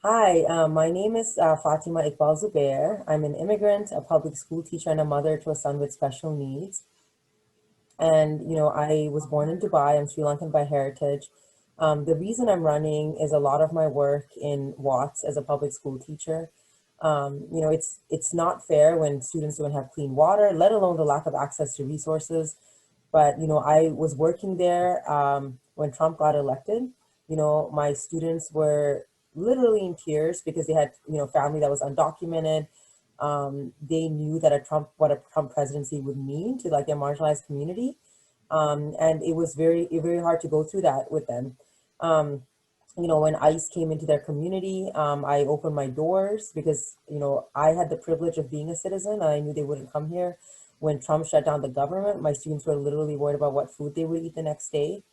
Hi, my name is Fatima Iqbal Zubair. I'm an immigrant, a public school teacher, and a mother to a son with special needs. And, I was born in Dubai. I'm Sri Lankan by heritage. The reason I'm running is a lot of my work in Watts as a public school teacher. It's not fair when students don't have clean water, let alone the lack of access to resources. But, I was working there when Trump got elected. My students were literally in tears because they had, family that was undocumented. They knew that what a Trump presidency would mean to like their marginalized community. And it was very hard to go through that with them. Um, when ICE came into their community, I opened my doors because, I had the privilege of being a citizen and I knew they wouldn't come here. When Trump shut down the government, my students were literally worried about what food they would eat the next day.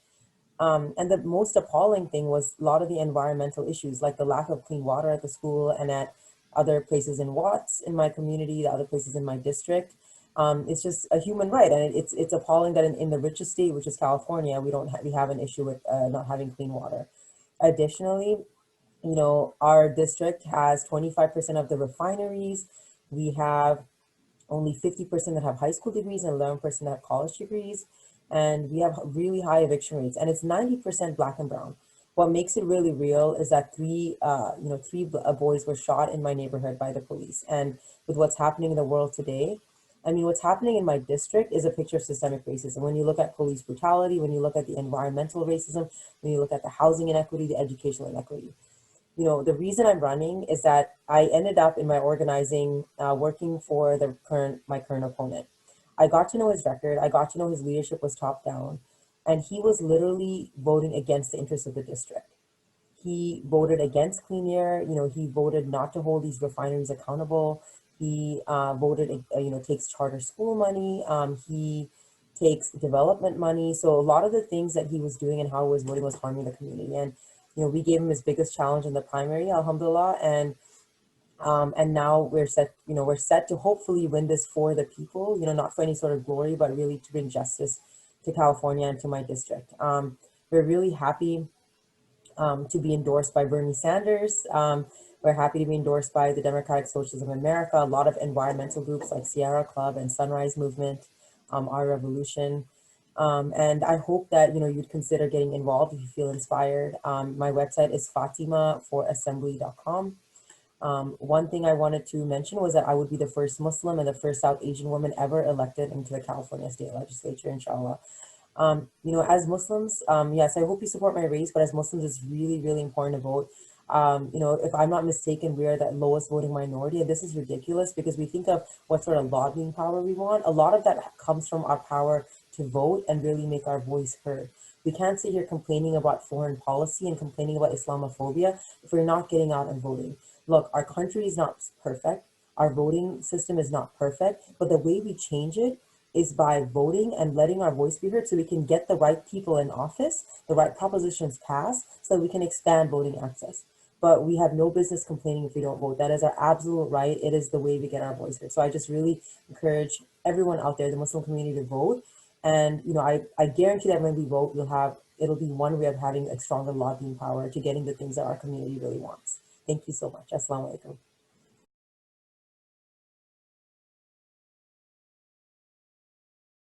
And the most appalling thing was a lot of the environmental issues, like the lack of clean water at the school and at other places in Watts in my community, the other places in my district. It's just a human right, and it's appalling that in the richest state, which is California, we have an issue with not having clean water. Additionally, our district has 25% of the refineries. We have only 50% that have high school degrees and 11% that have college degrees. And we have really high eviction rates, and it's 90% black and brown. What makes it really real is that three boys were shot in my neighborhood by the police. And with what's happening in the world today, I mean, what's happening in my district is a picture of systemic racism. When you look at police brutality, when you look at the environmental racism, when you look at the housing inequity, the educational inequity, the reason I'm running is that I ended up in my organizing working for my current opponent. I got to know his record. I got to know his leadership was top down, and he was literally voting against the interests of the district. He voted against clean air. He voted not to hold these refineries accountable. He voted, takes charter school money. He takes development money. So a lot of the things that he was doing and how he was voting was harming the community. And we gave him his biggest challenge in the primary, alhamdulillah, and now we're set to hopefully win this for the people. Not for any sort of glory, but really to bring justice to California and to my district. We're really happy to be endorsed by Bernie Sanders. We're happy to be endorsed by the Democratic Socialists of America, a lot of environmental groups like Sierra Club and Sunrise Movement, Our Revolution. And I hope that you'd consider getting involved if you feel inspired. My website is fatimafораssembly.com. One thing I wanted to mention was that I would be the first Muslim and the first South Asian woman ever elected into the California State Legislature, inshallah. As Muslims, yes, I hope you support my race, but as Muslims, it's really important to vote. If I'm not mistaken, we are the lowest voting minority, and this is ridiculous because we think of what sort of lobbying power we want. A lot of that comes from our power to vote and really make our voice heard. We can't sit here complaining about foreign policy and complaining about Islamophobia if we're not getting out and voting. Look, our country is not perfect. Our voting system is not perfect, but the way we change it is by voting and letting our voice be heard so we can get the right people in office, the right propositions passed, so that we can expand voting access. But we have no business complaining if we don't vote. That is our absolute right. It is the way we get our voice heard. So I just really encourage everyone out there, the Muslim community, to vote. And I guarantee that when we vote, it'll be one way of having a stronger lobbying power to getting the things that our community really wants. Thank you so much. Assalamu alaikum.